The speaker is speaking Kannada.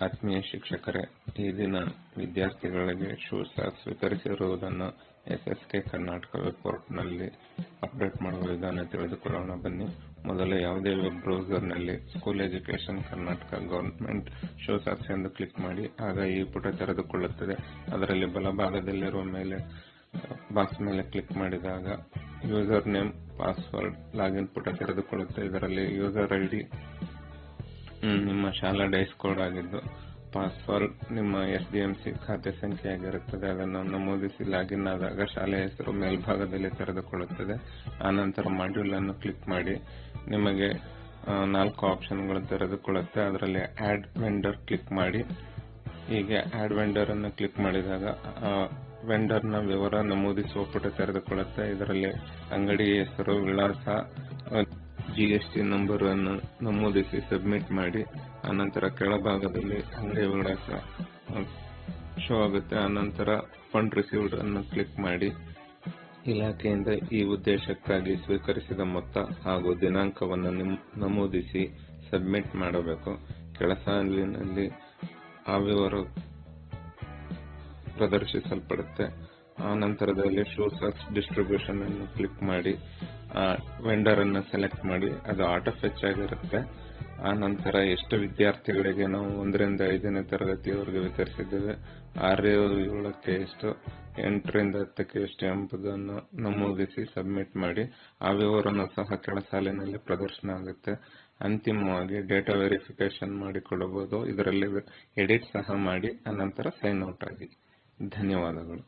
ಆತ್ಮೀಯ ಶಿಕ್ಷಕರೇ, ಈ ದಿನ ವಿದ್ಯಾರ್ಥಿಗಳಿಗೆ ಶೂಸ್ ಸ್ವೀಕರಿಸಿರುವುದನ್ನು ಎಸ್ಎಸ್ಕೆ ಕರ್ನಾಟಕ ವೆಬ್ ಪೋರ್ಟಲ್ನಲ್ಲಿ ಅಪ್ಡೇಟ್ ಮಾಡುವ ವಿಧಾನ ತಿಳಿದುಕೊಳ್ಳೋಣ ಬನ್ನಿ. ಮೊದಲು ಯಾವುದೇ ವೆಬ್ ಬ್ರೌಸರ್ನಲ್ಲಿ school education Karnataka government shoes ಎಂದು ಕ್ಲಿಕ್ ಮಾಡಿ. ಆಗ ಈ ಪುಟ ತೆರೆದುಕೊಳ್ಳುತ್ತದೆ. ಅದರಲ್ಲಿ ಬಲಭಾಗದಲ್ಲಿರುವ ಬಾಕ್ಸ್ ಮೇಲೆ ಕ್ಲಿಕ್ ಮಾಡಿದಾಗ ಯೂಸರ್ ನೇಮ್, ಪಾಸ್ವರ್ಡ್, ಲಾಗಿನ್ ಪುಟ ತೆರೆದುಕೊಳ್ಳುತ್ತೆ. ಇದರಲ್ಲಿ ಯೂಸರ್ ಐಡಿ ನಿಮ್ಮ ಶಾಲಾ ಡೈಸ್ ಕೋಡ್ ಆಗಿದ್ದು, ಪಾಸ್ವರ್ಡ್ ನಿಮ್ಮ SDMC ಖಾತೆ ಸಂಖ್ಯೆಯಾಗಿರುತ್ತದೆ. ಅದನ್ನು ನಮೂದಿಸಿ ಲಾಗಿನ್ ಆದಾಗ ಶಾಲೆಯ ಹೆಸರು ಮೇಲ್ಭಾಗದಲ್ಲಿ ತೆರೆದುಕೊಳ್ಳುತ್ತದೆ. ಆನಂತರ ಮಾಡ್ಯೂಲ್ ಅನ್ನು ಕ್ಲಿಕ್ ಮಾಡಿ. ನಿಮಗೆ 4 ಆಪ್ಷನ್ಗಳು ತೆರೆದುಕೊಳ್ಳುತ್ತೆ. ಅದರಲ್ಲಿ ಆಡ್ ವೆಂಡರ್ ಕ್ಲಿಕ್ ಮಾಡಿ. ಹೀಗೆ ಆಡ್ ವೆಂಡರ್ ಅನ್ನು ಕ್ಲಿಕ್ ಮಾಡಿದಾಗ ವೆಂಡರ್ ನ ವಿವರ ನಮೂದಿಸುವ ಪುಟ ತೆರೆದುಕೊಳ್ಳುತ್ತೆ. ಇದರಲ್ಲಿ ಅಂಗಡಿ ಹೆಸರು, ವಿಳಾಸ, GST ನಂಬರ್ ಅನ್ನು ನಮೂದಿಸಿ ಸಬ್ಮಿಟ್ ಮಾಡಿ. ಆನಂತರ ಕೆಳಭಾಗದಲ್ಲಿ ಅಂಗಡಿ ವಿಳಾಸ ಶೋ ಆಗುತ್ತೆ. ಆನಂತರ ಫಂಡ್ ರಿಸೀವ್ಡ್ ಅನ್ನು ಕ್ಲಿಕ್ ಮಾಡಿ. ಇಲಾಖೆಯಿಂದ ಈ ಉದ್ದೇಶಕ್ಕಾಗಿ ಸ್ವೀಕರಿಸಿದ ಮೊತ್ತ ಹಾಗೂ ದಿನಾಂಕವನ್ನು ನಮೂದಿಸಿ ಸಬ್ಮಿಟ್ ಮಾಡಬೇಕು. ಕೆಳ ಸಾಲಿನಲ್ಲಿ ಆ ವಿವರ ಪ್ರದರ್ಶಿಸಲ್ಪಡುತ್ತೆ. ಆನಂತರದಲ್ಲಿ ಶೂಸ್ ಡಿಸ್ಟ್ರಿಬ್ಯೂಷನ್ ಅನ್ನು ಕ್ಲಿಕ್ ಮಾಡಿ ವೆಂಡರ್ ಅನ್ನು ಸೆಲೆಕ್ಟ್ ಮಾಡಿ. ಅದು ಆಟೋ ಫೆಚ್ ಆಗಿರುತ್ತೆ. ಆ ನಂತರ ಎಷ್ಟು ವಿದ್ಯಾರ್ಥಿಗಳಿಗೆ ನಾವು 1 ರಿಂದ 5ನೇ ತರಗತಿಯವರೆಗೆ ವಿತರಿಸಿದ್ದೇವೆ, 6 ರಿಂದ 7ಕ್ಕೆ ಎಷ್ಟು, 8 ರಿಂದ 10ಕ್ಕೆ ಎಷ್ಟು ಎಂಬುದನ್ನು ನಮೂದಿಸಿ ಸಬ್ಮಿಟ್ ಮಾಡಿ. ಆ ವಿವರವನ್ನು ಸಹ ಕೆಳ ಸಾಲಿನಲ್ಲಿ ಪ್ರದರ್ಶನ ಆಗುತ್ತೆ. ಅಂತಿಮವಾಗಿ ಡೇಟಾ ವೆರಿಫಿಕೇಶನ್ ಮಾಡಿಕೊಳ್ಳಬಹುದು. ಇದರಲ್ಲಿ ಎಡಿಟ್ ಸಹ ಮಾಡಿ ಅನಂತರ ಸೈನ್ ಔಟ್ ಆಗಿ. ಧನ್ಯವಾದಗಳು.